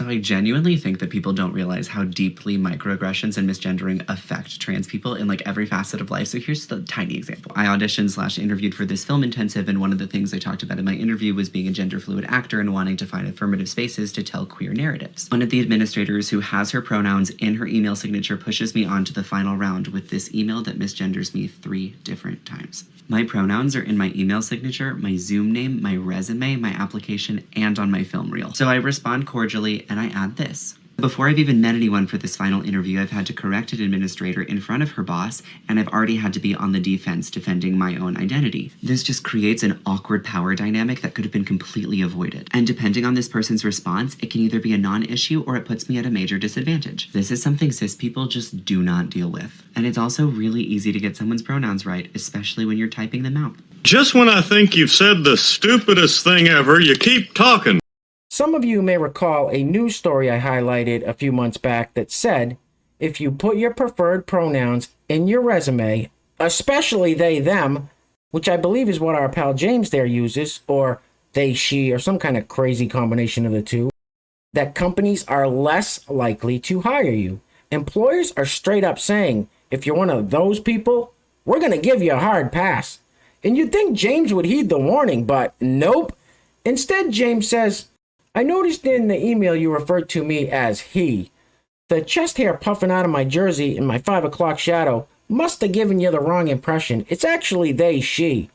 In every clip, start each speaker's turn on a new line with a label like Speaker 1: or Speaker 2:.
Speaker 1: I genuinely think that people don't realize how deeply microaggressions and misgendering affect trans people in like every facet of life. So here's the tiny example. I auditioned/interviewed for this film intensive, and one of the things I talked about in my interview was being a gender fluid actor and wanting to find affirmative spaces to tell queer narratives. One of the administrators, who has her pronouns in her email signature, pushes me on to the final round with this email that misgenders me 3 different times. My pronouns are in my email signature, my Zoom name, my resume, my application, and on my film reel. So I respond cordially and I add this. Before I've even met anyone for this final interview, I've had to correct an administrator in front of her boss, and I've already had to be on the defense defending my own identity. This just creates an awkward power dynamic that could have been completely avoided. And depending on this person's response, it can either be a non-issue or it puts me at a major disadvantage. This is something cis people just do not deal with. And it's also really easy to get someone's pronouns right, especially when you're typing them out.
Speaker 2: Just when I think you've said the stupidest thing ever, you keep talking.
Speaker 3: Some of you may recall a news story I highlighted a few months back that said, if you put your preferred pronouns in your resume, especially they, them, which I believe is what our pal James there uses, or they, she, or some kind of crazy combination of the two, that companies are less likely to hire you. Employers are straight up saying, if you're one of those people, we're going to give you a hard pass. And you'd think James would heed the warning, but nope. Instead, James says, I noticed in the email you referred to me as he. The chest hair puffing out of my jersey in my 5 o'clock shadow must have given you the wrong impression. It's actually they, she.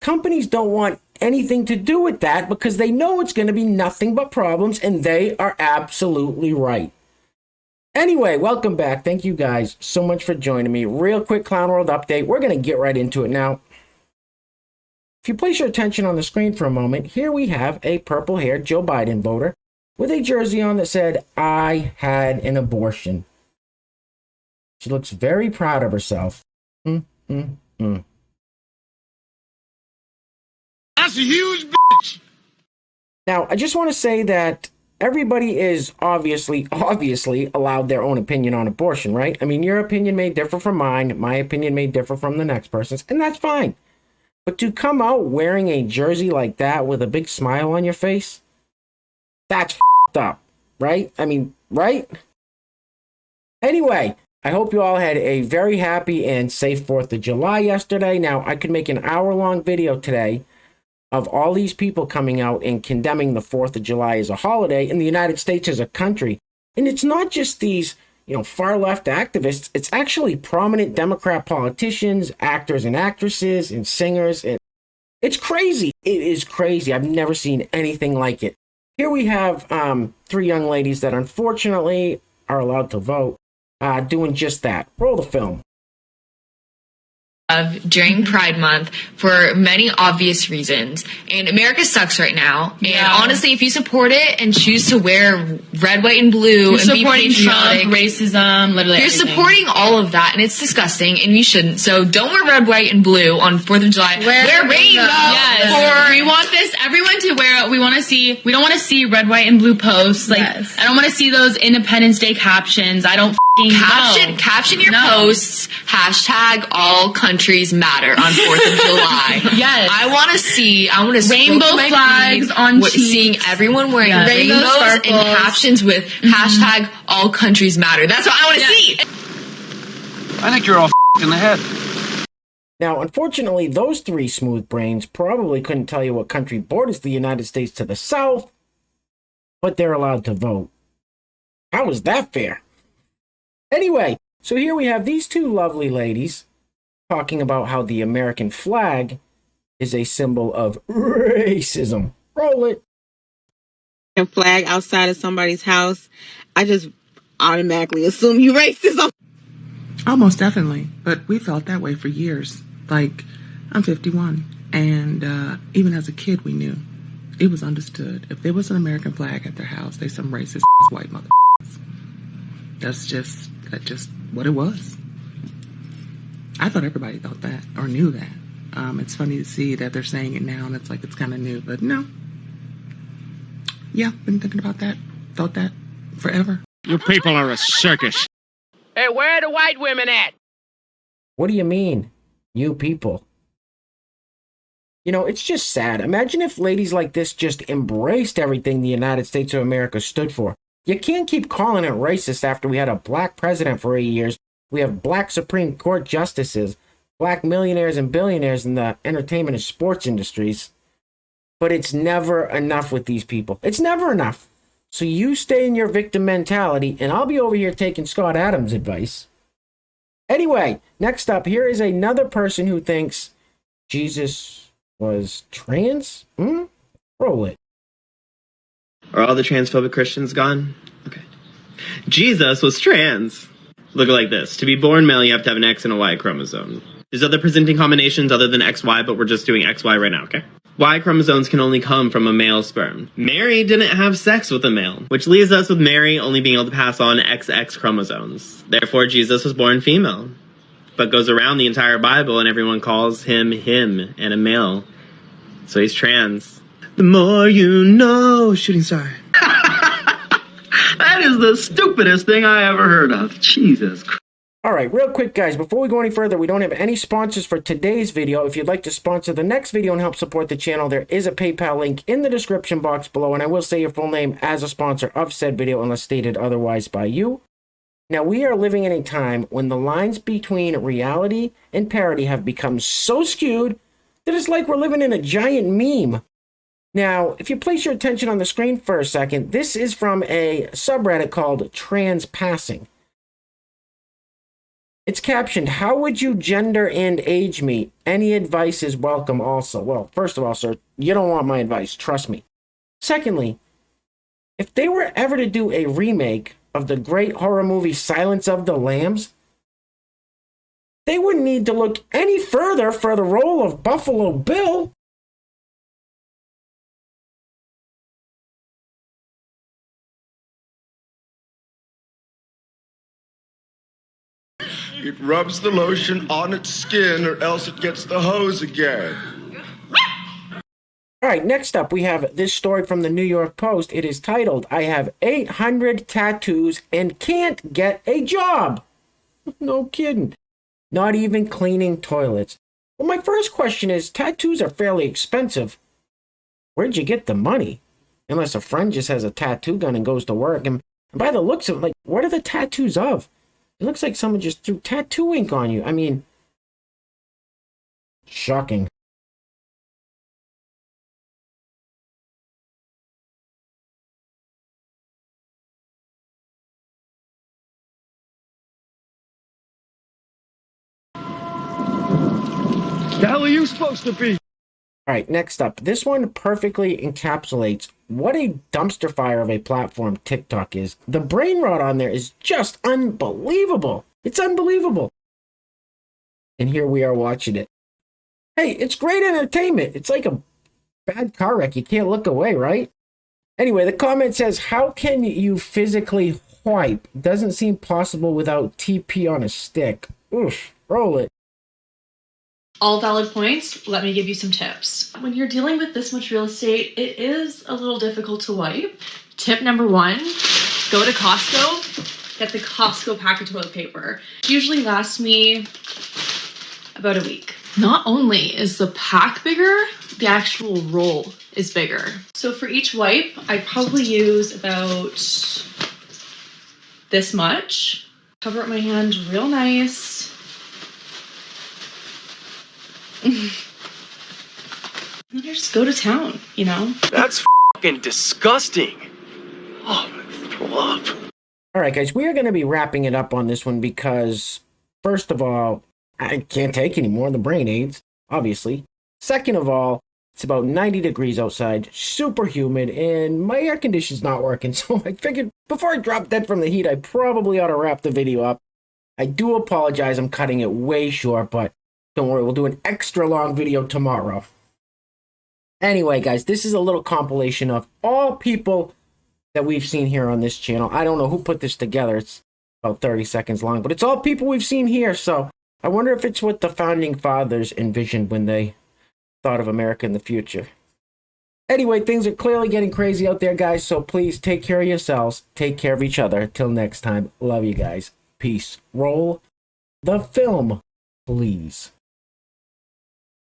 Speaker 3: Companies don't want anything to do with that because they know it's going to be nothing but problems, and they are absolutely right. Anyway, welcome back. Thank you guys so much for joining me. Real quick Clown World update. We're going to get right into it now. If you place your attention on the screen for a moment, here we have a purple-haired Joe Biden voter with a jersey on that said, I had an abortion. She looks very proud of herself.
Speaker 2: That's a huge bitch!
Speaker 3: Now, I just want to say that everybody is obviously allowed their own opinion on abortion, right? I mean, your opinion may differ from mine, my opinion may differ from the next person's, and that's fine. But to come out wearing a jersey like that with a big smile on your face, that's f***ed up, right? I mean, right? Anyway, I hope you all had a very happy and safe 4th of July yesterday. Now, I could make an hour-long video today of all these people coming out and condemning the 4th of July as a holiday and the United States as a country. And it's not just these far-left activists. It's actually prominent Democrat politicians, actors and actresses, and singers. It's crazy. It is crazy. I've never seen anything like it. Here we have 3 young ladies that unfortunately are allowed to vote, doing just that. Roll the film.
Speaker 4: During Pride Month for many obvious reasons. And America sucks right now. And honestly, if you support it and choose to wear red, white, and blue
Speaker 5: you're
Speaker 4: and be patriotic,
Speaker 5: Trump, racism, literally
Speaker 4: you're
Speaker 5: everything.
Speaker 4: supporting all of that, and it's disgusting, and you shouldn't. So don't wear red, white, and blue on 4th of July. Wear rainbow.
Speaker 5: Yes. We want everyone to wear it. We don't want to see red, white, and blue posts. Like,
Speaker 4: Yes.
Speaker 5: I don't want to see those Independence Day captions. I don't
Speaker 4: Caption your posts, hashtag all countries matter on 4th of July.
Speaker 5: Yes.
Speaker 4: I want to see
Speaker 5: rainbow flags on cheeks.
Speaker 4: Seeing everyone wearing rainbows and captions with hashtag all countries matter. That's what I want to see.
Speaker 6: I think you're all in the head.
Speaker 3: Now, unfortunately, those 3 smooth brains probably couldn't tell you what country borders the United States to the south, but they're allowed to vote. How is that fair? Anyway, so here we have these 2 lovely ladies talking about how the American flag is a symbol of racism. Roll it.
Speaker 7: A flag outside of somebody's house, I just automatically assume you racism.
Speaker 8: Oh, most definitely. But we felt that way for years. Like, I'm 51, and even as a kid, we knew. It was understood. If there was an American flag at their house, they some racist white motherfuckers. That's just what it was. I thought everybody thought that or knew that. It's funny to see that they're saying it now and it's like it's kind of new, but no. Yeah, been thinking about that, thought that forever.
Speaker 2: You people are a circus.
Speaker 6: Hey, where are the white women at?
Speaker 3: What do you mean, you people? It's just sad. Imagine if ladies like this just embraced everything the United States of America stood for. You can't keep calling it racist after we had a black president for 8 years. We have black Supreme Court justices, black millionaires and billionaires in the entertainment and sports industries. But it's never enough with these people. It's never enough. So you stay in your victim mentality, and I'll be over here taking Scott Adams' advice. Anyway, next up, here is another person who thinks Jesus was trans. Roll it.
Speaker 9: Are all the transphobic Christians gone? Okay. Jesus was trans. Look like this. To be born male, you have to have an X and a Y chromosome. There's other presenting combinations other than XY, but we're just doing XY right now, okay? Y chromosomes can only come from a male sperm. Mary didn't have sex with a male, which leaves us with Mary only being able to pass on XX chromosomes. Therefore, Jesus was born female, but goes around the entire Bible and everyone calls him and a male. So he's trans. The more you know, shooting star.
Speaker 6: That is the stupidest thing I ever heard of. Jesus Christ.
Speaker 3: All right, real quick, guys, before we go any further, we don't have any sponsors for today's video. If you'd like to sponsor the next video and help support the channel, there is a PayPal link in the description box below, and I will say your full name as a sponsor of said video unless stated otherwise by you. Now, we are living in a time when the lines between reality and parody have become so skewed that it's like we're living in a giant meme. Now, if you place your attention on the screen for a second, this is from a subreddit called Transpassing. It's captioned, "How would you gender and age me? Any advice is welcome also." Well, first of all, sir, you don't want my advice, trust me. Secondly, if they were ever to do a remake of the great horror movie Silence of the Lambs, they wouldn't need to look any further for the role of Buffalo Bill.
Speaker 10: It rubs the lotion on its skin or else it gets the hose again.
Speaker 3: All right, next up, we have this story from the New York Post. It is titled, "I have 800 tattoos and can't get a job." No kidding. Not even cleaning toilets. Well, my first question is, tattoos are fairly expensive. Where'd you get the money? Unless a friend just has a tattoo gun and goes to work. And by the looks of it, like, what are the tattoos of? It looks like someone just threw tattoo ink on you. I mean, shocking.
Speaker 6: The hell are you supposed to be?
Speaker 3: All right, next up. This one perfectly encapsulates what a dumpster fire of a platform TikTok is. The brain rot on there is just unbelievable. It's unbelievable. And here we are watching it. Hey, it's great entertainment. It's like a bad car wreck. You can't look away, right? Anyway, the comment says, "How can you physically wipe? Doesn't seem possible without TP on a stick." Oof, roll it.
Speaker 11: All valid points. Let me give you some tips. When you're dealing with this much real estate, it is a little difficult to wipe. Tip number 1, go to Costco, get the Costco pack of toilet paper. It usually lasts me about a week. Not only is the pack bigger, the actual roll is bigger. So for each wipe, I probably use about this much. Cover up my hand real nice. And I just go to town, you know?
Speaker 6: That's fucking disgusting. Oh, I'm gonna throw up.
Speaker 3: All right, guys, we are going to be wrapping it up on this one because, first of all, I can't take any more. The brain aids, obviously. Second of all, it's about 90 degrees outside, super humid, and my air conditioner's not working. So I figured before I drop dead from the heat, I probably ought to wrap the video up. I do apologize. I'm cutting it way short, but don't worry, we'll do an extra long video tomorrow. Anyway, guys, this is a little compilation of all people that we've seen here on this channel. I don't know who put this together. It's about 30 seconds long, but it's all people we've seen here. So I wonder if it's what the founding fathers envisioned when they thought of America in the future. Anyway, things are clearly getting crazy out there, guys. So please take care of yourselves. Take care of each other. Till next time, love you guys. Peace. Roll the film, please.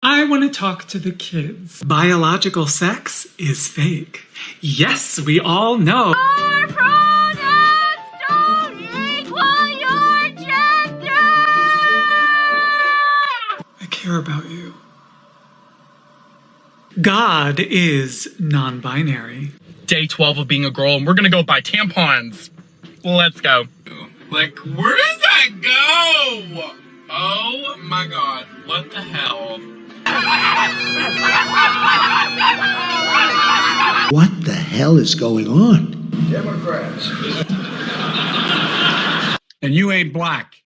Speaker 12: I want to talk to the kids. Biological sex is fake. Yes, we all know. God is non-binary.
Speaker 13: Day 12 of being a girl, and we're gonna go buy tampons. Let's go.
Speaker 14: Like, where does that go? Oh my god, what the hell?
Speaker 15: What the hell is going on?
Speaker 10: Democrats.
Speaker 16: And you ain't black.